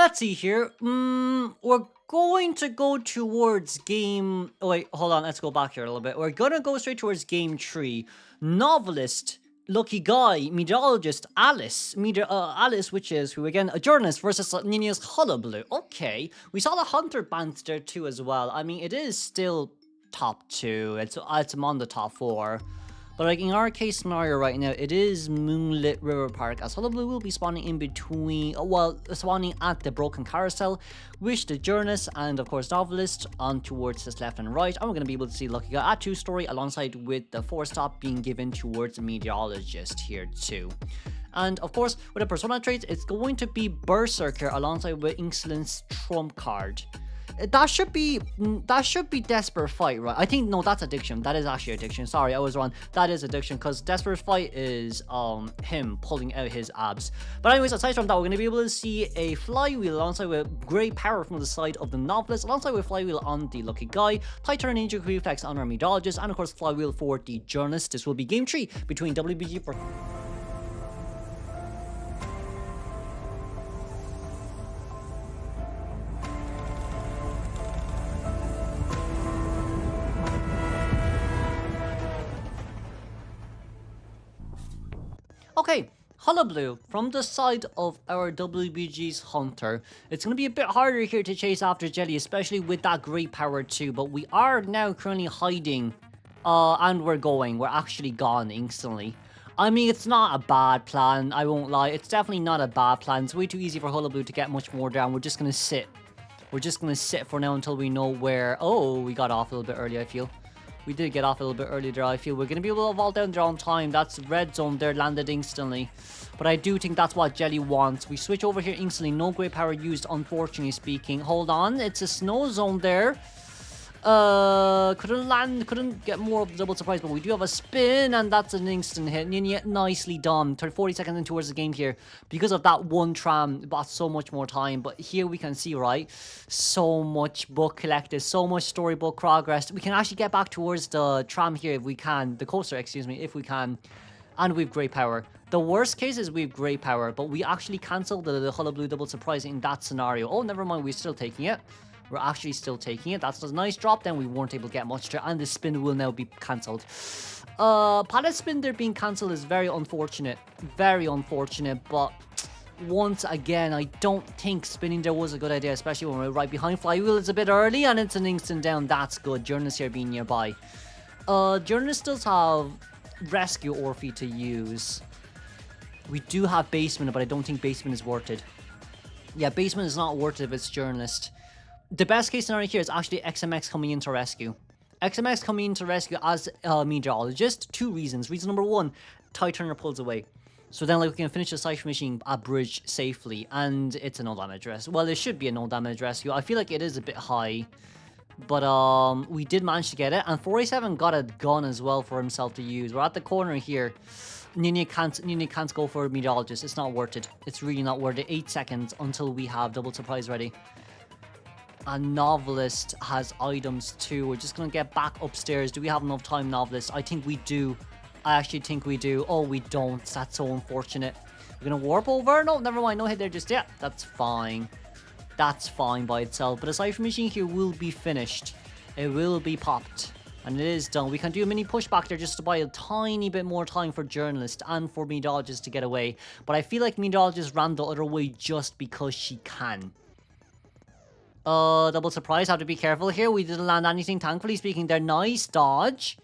let's see here. We're going to go towards game... Oh, wait, hold on. Let's go back here a little bit. We're going to go straight towards game 3. Novelist, lucky guy, meteorologist, Alice. Alice, which is, who again, a journalist versus Ninia's Hullabaloo. Okay. We saw the Hunter band there too as well. I mean, it is still top 2. It's on the top 4. But like in our case scenario right now, it is Moonlit River Park, as Hullabaloo will be spawning in between, well, spawning at the Broken Carousel, which the journalist and of course novelist on towards his left and right, and we're going to be able to see Lucky Guy at 2-story alongside with the 4-stop being given towards the meteorologist here too. And of course, with the persona traits, it's going to be Berserker alongside with Insolence trump card. That should be Desperate Fight, right? I think, no, that's Addiction. That is actually Addiction. Sorry, I was wrong. That is Addiction, because Desperate Fight is him pulling out his abs. But anyways, aside from that, we're going to be able to see a Flywheel alongside with Great Power from the side of the Novelist, alongside with Flywheel on the Lucky Guy, Titan Ninja Reflex on our Meteorologist, and of course Flywheel for the Journalist. This will be Game 3 between WBG for... Okay, Hullabaloo, from the side of our WBG's Hunter, it's going to be a bit harder here to chase after Jelly, especially with that Great Power too, but we are now currently hiding, and we're actually gone instantly. I mean, it's not a bad plan, I won't lie, it's definitely not a bad plan. It's way too easy for Hullabaloo to get much more down. We're just going to sit. We're just going to sit for now until we know where... Oh, we got off a little bit early, I feel. We did get off a little bit early there, I feel. We're going to be able to vault down there on time. That's red zone there, landed instantly. But I do think that's what Jelly wants. We switch over here instantly. No Great Power used, unfortunately speaking. Hold on. It's a snow zone there. Couldn't get more of the double surprise, but we do have a spin, and that's an instant hit. Ninia, nicely done. 40 seconds in towards the game here. Because of that one tram, it bought so much more time. But here we can see, right, so much book collected, so much storybook progress. We can actually get back towards the tram here if we can. The coaster, excuse me, if we can. And we've Great Power. The worst case is we've Great Power, but we actually cancelled the Hullabaloo double surprise in that scenario. Oh, never mind, we're still taking it. We're actually still taking it. That's a nice drop. Then we weren't able to get much to, and the spin will now be cancelled. Pallet spin there being cancelled is very unfortunate. Very unfortunate, but once again, I don't think spinning there was a good idea, especially when we're right behind. Flywheel is a bit early, and it's an instant down. That's good. Journalist here being nearby. Journalist does have Rescue Orphe to use. We do have Basement, but I don't think Basement is worth it. Yeah, Basement is not worth it if it's Journalist. The best case scenario here is actually XMX coming in to rescue. XMX coming in to rescue as a meteorologist. 2 reasons. Reason number 1, Tide Turner pulls away. So then like we can finish the Cypher Machine at bridge safely. And it's a no damage rescue. Well, it should be a no damage rescue. I feel like it is a bit high. But we did manage to get it. And 487 got a gun as well for himself to use. We're at the corner here. Nini can't go for a meteorologist. It's not worth it. It's really not worth it. 8 seconds until we have double surprise ready. A Novelist has items too. We're just going to get back upstairs. Do we have enough time, Novelist? I think we do. I actually think we do. Oh, we don't. That's so unfortunate. We're going to warp over. No, never mind. No hit there just yet. That's fine. That's fine by itself. But a Cypher Machine here will be finished. It will be popped. And it is done. We can do a mini pushback there just to buy a tiny bit more time for Journalist and for Meteorologist to get away. But I feel like Meteorologist ran the other way just because she can. Double surprise, have to be careful here. We didn't land anything, thankfully speaking. They're nice dodge,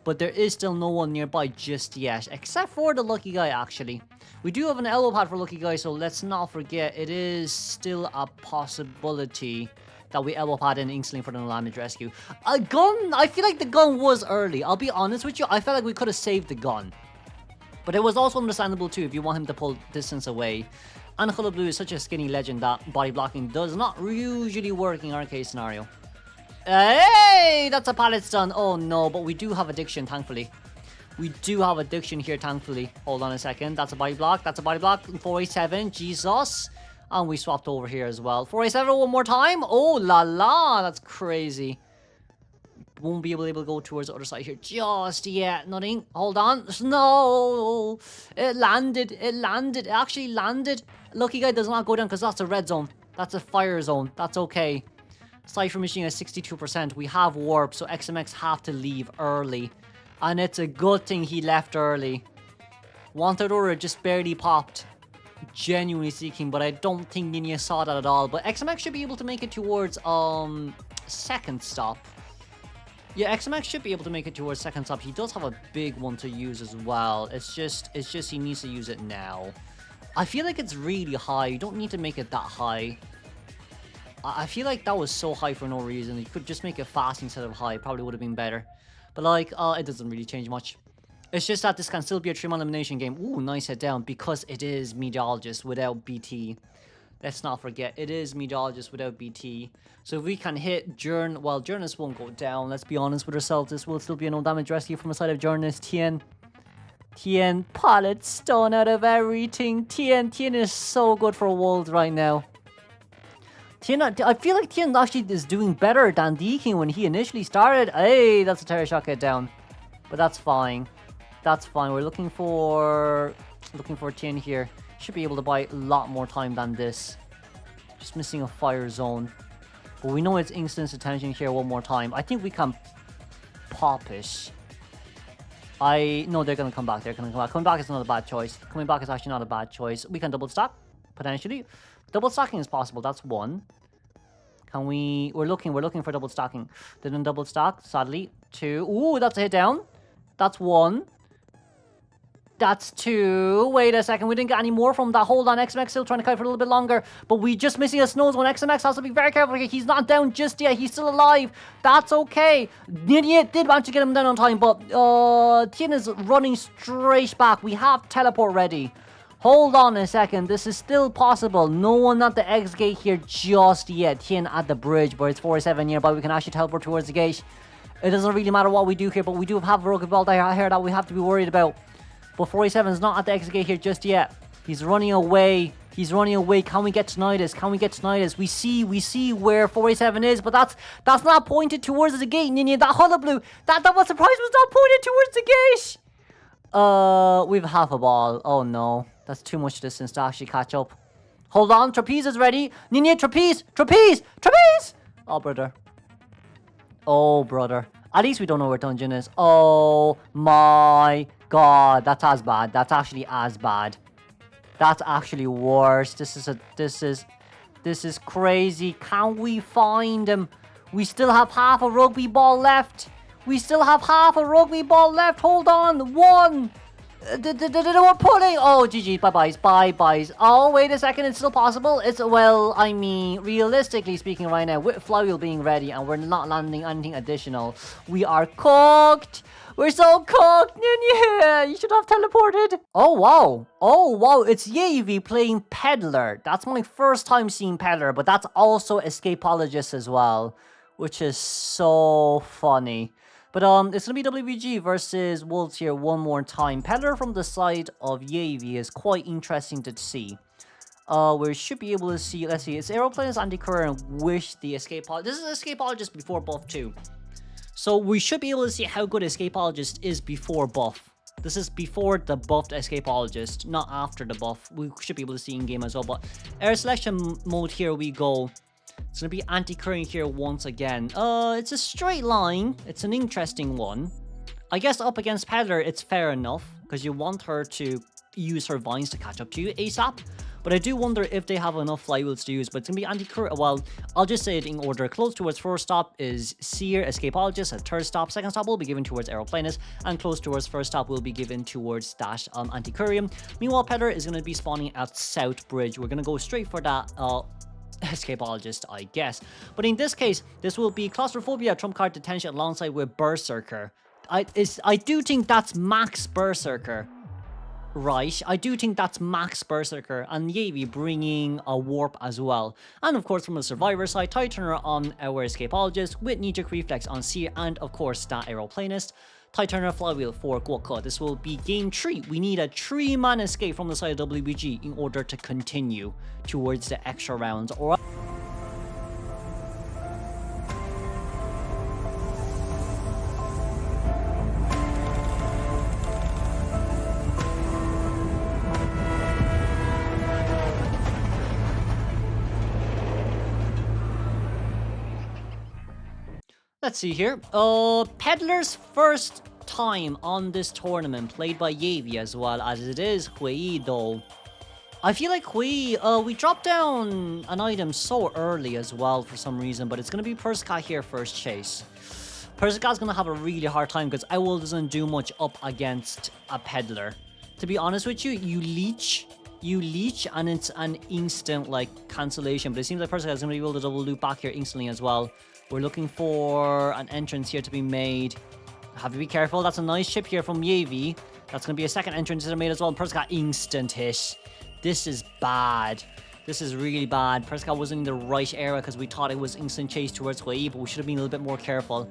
but there is still no one nearby just yet, except for the Lucky Guy, actually. We do have an elbow pad for Lucky Guy, so let's not forget, it is still a possibility that we elbow pad in instantly for the no damage rescue. A gun, I feel like the gun was early. I'll be honest with you, I felt like we could have saved the gun. But it was also understandable too if you want him to pull distance away. And Hullabaloo is such a skinny legend that body blocking does not usually work in our case scenario. Hey, that's a pallet stun. Oh no, but we do have addiction, thankfully. We do have addiction here, thankfully. Hold on a second. That's a body block. That's a body block. 487. Jesus. And we swapped over here as well. 487 one more time. Oh la la. That's crazy. Won't be able to go towards the other side here just yet. Nothing. Hold on. No. It landed. It landed. It actually landed. Lucky Guy does not go down because that's a red zone. That's a fire zone. That's okay. Cypher machine at 62%. We have warp, so XMX have to leave early. And it's a good thing he left early. Wanted Aura just barely popped. Genuinely speaking, but I don't think Ninja saw that at all. But XMX should be able to make it towards second stop. Yeah, XMX should be able to make it towards second stop. He does have a big one to use as well. It's just he needs to use it now. I feel like it's really high. You don't need to make it that high. I feel like that was so high for no reason. You could just make it fast instead of high. Probably would have been better. But like, it doesn't really change much. It's just that this can still be a 3-man elimination game. Ooh, nice head down. Because it is Meteorologist without BT. Let's not forget, it is Meteorologist without BT. So if we can hit Journalist, well, Journalist won't go down. Let's be honest with ourselves. This will still be a no damage rescue from the side of Journalist. Tien, pallet stun out of everything. Tien is so good for Wolves right now. I feel like Tien actually is doing better than Deakin when he initially started. Hey, that's a terror shot get down. But that's fine. That's fine. We're looking for Tien here. Should be able to buy a lot more time than this. Just missing a fire zone. But we know it's instant attention here one more time. I think we can pop it. No, they're going to come back. They're going to come back. Coming back is not a bad choice. Coming back is actually not a bad choice. We can double stack, potentially. Double stacking is possible. That's one. Can we... We're looking for double stacking. Didn't double stack, sadly. Two. Ooh, that's a hit down. That's one. That's two. Wait a second. We didn't get any more from that. Hold on. XMX still trying to kite for a little bit longer. But we just missing a snow zone. XMX has to be very careful here. He's not down just yet. He's still alive. That's okay. Idiot did manage to get him down on time. But Tien is running straight back. We have teleport ready. Hold on a second. This is still possible. No one at the X gate here just yet. Tien at the bridge. But it's 47 nearby. We can actually teleport towards the gate. It doesn't really matter what we do here. But we do have a rogue ball here that we have to be worried about. But 47 is not at the exit gate here just yet. He's running away. He's running away. Can we get Tinnitus? Can we get Tinnitus? We see where 47 is, but that's not pointed towards the gate, Ninja. That hollow blue, that was surprise was not pointed towards the gate. We've half a ball. Oh no. That's too much distance to actually catch up. Hold on, trapeze is ready. Ninja, trapeze! Oh brother. Oh brother. At least we don't know where Dungeon is. Oh my god, that's as bad. That's actually as bad. That's actually worse. This is crazy. Can we find him? We still have half a rugby ball left. Hold on. One. We're pulling. Oh, GG. Bye-byes. Oh, wait a second. It's still possible. Well, I mean, realistically speaking right now, with flywheel being ready and we're not landing anything additional, we are cooked. We're so cooked. Yeah, you should have teleported. Oh, wow. It's Yavi playing Peddler. That's my first time seeing Peddler, but that's also Escapologist as well, which is so funny. But it's going to be WBG versus Wolves here one more time. Peddler from the side of Yavi is quite interesting to see. We should be able to see, let's see, it's Aeroplanist, Anti-Courier, and Wish the Escapologist. This is Escapologist before buff too. So we should be able to see how good Escapologist is before buff. This is before the buffed Escapologist, not after the buff. We should be able to see in game as well. But air selection mode, here we go. It's going to be anti-curring here once again. It's a straight line. It's an interesting one. I guess up against Peddler, it's fair enough, because you want her to use her vines to catch up to you ASAP. But I do wonder if they have enough flywheels to use. But it's going to be anti-current. Well, I'll just say it in order. Close towards first stop is Seer, Escapologist. At third stop, second stop will be given towards Aeroplanist. And close towards first stop will be given towards that Anti-Courier. Meanwhile, Peddler is going to be spawning at South Bridge. We're going to go straight for that Escapologist, I guess. But in this case, this will be Claustrophobia, Trump Card Detention alongside with Berserker. I do think that's Max Berserker. Right, I do think that's Max Berserker, and Yavi bringing a warp as well. And of course, from the survivor side, Titurner on our Escapologist with Knee-Jerk Reflex on Seer, and of course that Aeroplanist. Titurner flywheel for Guoka. This will be game 3. We need a 3-man escape from the side of WBG in order to continue towards the extra rounds. Or Let's see here. Peddler's first time on this tournament, played by Yavi as well, as it is Hui though. I feel like we dropped down an item so early as well for some reason, but it's going to be Persica here first chase. Persica's going to have a really hard time because IVL doesn't do much up against a Peddler. To be honest with you, you leech and it's an instant like cancellation, but it seems like Persica is going to be able to double loop back here instantly as well. We're looking for an entrance here to be made. Have to be careful. That's a nice chip here from Yavi. That's going to be a second entrance that are made as well. And Persica instant hit. This is bad. This is really bad. Persica wasn't in the right area because we thought it was instant chase towards Hui, but we should have been a little bit more careful.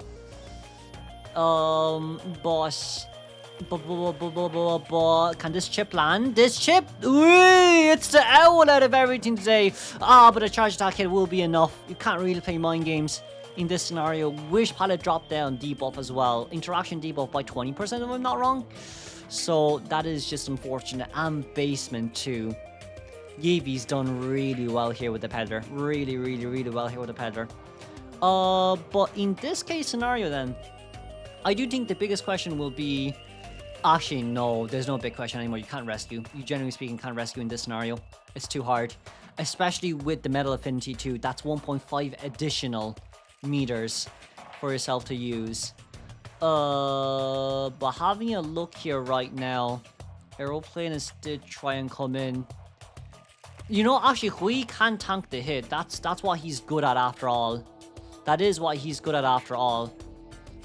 But can this chip land? This chip? Ooh, it's the owl out of everything today. But a charge attack hit will be enough. You can't really play mind games in this scenario. Wish pallet dropped down debuff as well. Interaction debuff by 20% if I'm not wrong. So that is just unfortunate. And basement too. Yavi's done really well here with the Peddler. Really well here with the Peddler. But in this case scenario then, I do think the biggest question will be... Actually, no, there's no big question anymore. You can't rescue. You generally speaking can't rescue in this scenario. It's too hard. Especially with the metal affinity too. That's 1.5 additional meters for yourself to use. But having a look here right now, Aeroplane is did try and come in. You know, actually, Hui can tank the hit. That's what he's good at after all. That is what he's good at after all.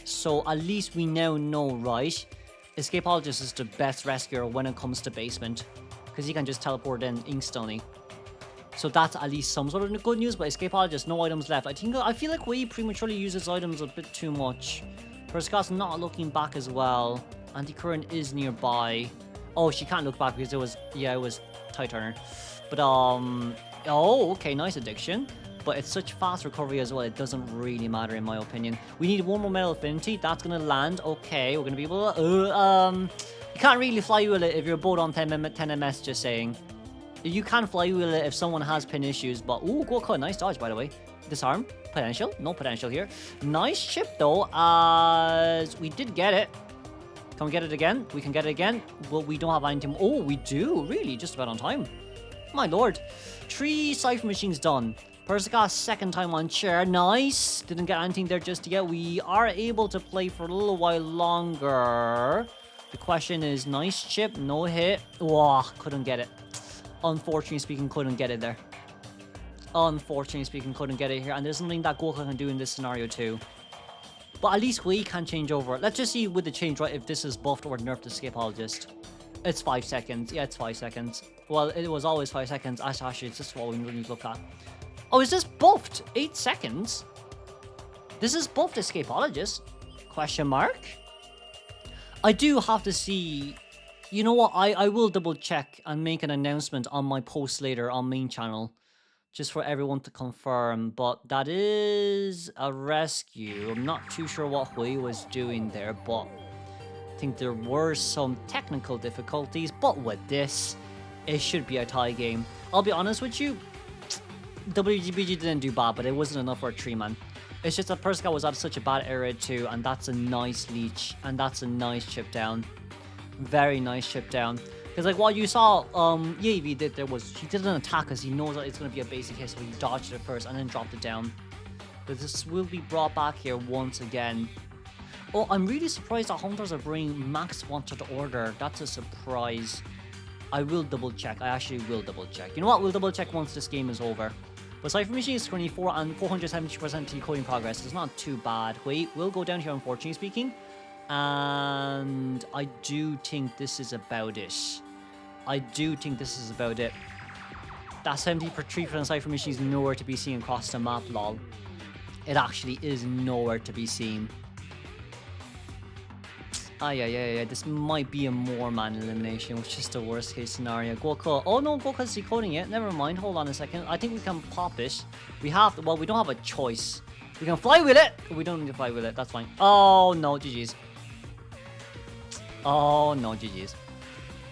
So at least we now know, right? Escapologist is the best rescuer when it comes to basement, because he can just teleport in instantly. So that's at least some sort of good news. But Escapologist, no items left. I feel like Hui prematurely uses items a bit too much. Persica's not looking back as well. Anti-current is nearby. Oh, she can't look back because it was tight turner. But oh, okay, nice addiction. But it's such fast recovery as well, it doesn't really matter in my opinion. We need one more metal affinity. That's gonna land. Okay, we're gonna be able to... you can't really fly wheel it if you're both on 10 ms, just saying. You can fly wheel it if someone has pin issues, but... Ooh, go cut. Nice dodge, by the way. Disarm. Potential. No potential here. Nice chip, though, as we did get it. Can we get it again? We can get it again. Well, we don't have anything... Oh, we do. Really? Just about on time. My lord. 3 Cypher machines done. Persica's second time on chair. Nice. Didn't get anything there just yet. We are able to play for a little while longer. The question is, nice chip, no hit. Oh, couldn't get it. Unfortunately speaking, couldn't get it there. Unfortunately speaking, couldn't get it here. And there's something that Goku can do in this scenario too. But at least Hui can change over. Let's just see with the change, right, if this is buffed or nerfed Escapologist. It's 5 seconds. Yeah, it's 5 seconds. Well, it was always 5 seconds. Actually, it's just what we really look at. Oh, is this buffed? 8 seconds? This is buffed Escapologist? Question mark? I do have to see... You know what? I will double check and make an announcement on my post later on main channel. Just for everyone to confirm. But that is a rescue. I'm not too sure what Hui was doing there, but... I think there were some technical difficulties. But with this, it should be a tie game. I'll be honest with you. WGBG didn't do bad, but it wasn't enough for a 3-man. It's just that Persica was at such a bad area too, and that's a nice leech, and that's a nice chip down. Very nice chip down. Because like what you saw Yavi did there was, he did an attack because he knows that it's going to be a basic hit, so he dodged it first and then dropped it down. But this will be brought back here once again. Oh, I'm really surprised that Hunters are bringing Max Wanted Order. That's a surprise. I will double check. I actually will double check. You know what? We'll double check once this game is over. But Cypher Machine is 24 and 470% decoding progress. It's not too bad. Wait, we'll go down here, unfortunately speaking. And I do think this is about it. I do think this is about it. That 73% Cypher Machine is nowhere to be seen across the map, lol. It actually is nowhere to be seen. Yeah. This might be a more-man elimination, which is the worst-case scenario. Goku. Oh no, Goku's decoding it. Never mind. Hold on a second. I think we can pop it. We have to, well, we don't have a choice. We can fly with it. We don't need to fly with it. That's fine. Oh no, GG's. Oh no, GG's.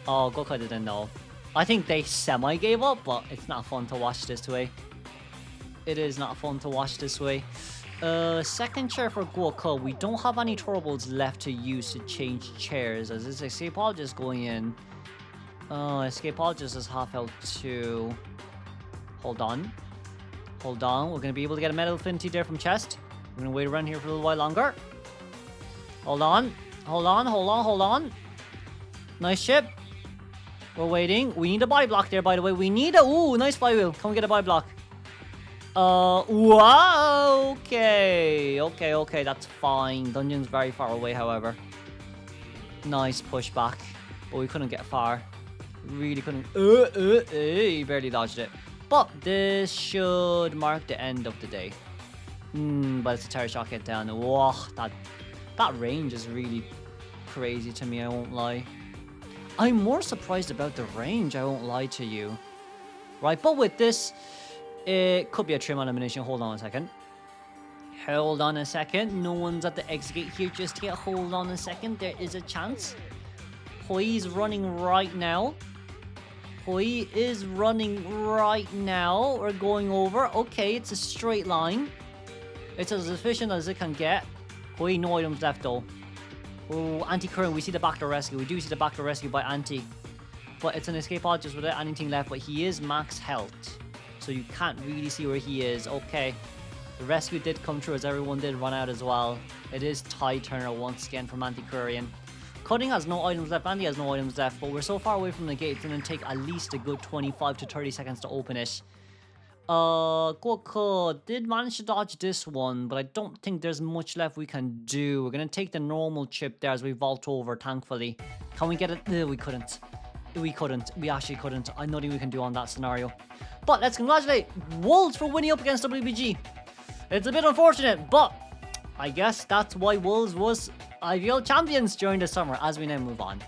Oh, Goku didn't know. I think they semi-gave up, but it's not fun to watch this way. It is not fun to watch this way. Second chair for Guoke. We don't have any turbos left to use to change chairs. As this Escapologist going in. Escapologist is half out too. Hold on. Hold on. We're going to be able to get a Metal Affinity there from chest. We're going to wait around here for a little while longer. Hold on. Hold on. Hold on. Hold on. Nice chip. We're waiting. We need a body block there, by the way. We need a... Ooh, nice flywheel. Can we get a body block? Wow. Okay. Okay. That's fine. Dungeon's very far away, however. Nice pushback. But we couldn't get far. Really couldn't... He barely dodged it. But this should mark the end of the day. But it's a terror shock hit down. Whoa, that range is really crazy to me, I won't lie. I'm more surprised about the range, I won't lie to you. Right, but with this, it could be a trim elimination. Hold on a second. Hold on a second. No one's at the exit gate here just yet. Hold on a second. There is a chance. Hoi running right now. Hoi is running right now. We're going over. Okay, it's a straight line. It's as efficient as it can get. Hoi, no items left though. Oh, anti-current. We see the backdoor rescue. We do see the backdoor rescue by anti. But it's an Escapologist without anything left. But he is max health. So you can't really see where he is. Okay. The rescue did come through as everyone did run out as well. It is Tide Turner once again from Anti-Courian. Cutting has no items left. Andy has no items left. But we're so far away from the gate. It's going to take at least a good 25 to 30 seconds to open it. Guoke did manage to dodge this one, but I don't think there's much left we can do. We're going to take the normal chip there as we vault over, thankfully. Can we get it? No, we couldn't. We couldn't. We actually couldn't. I nothing we can do on that scenario. But let's congratulate Wolves for winning up against WBG. It's a bit unfortunate, but I guess that's why Wolves was IVL champions during the summer as we now move on.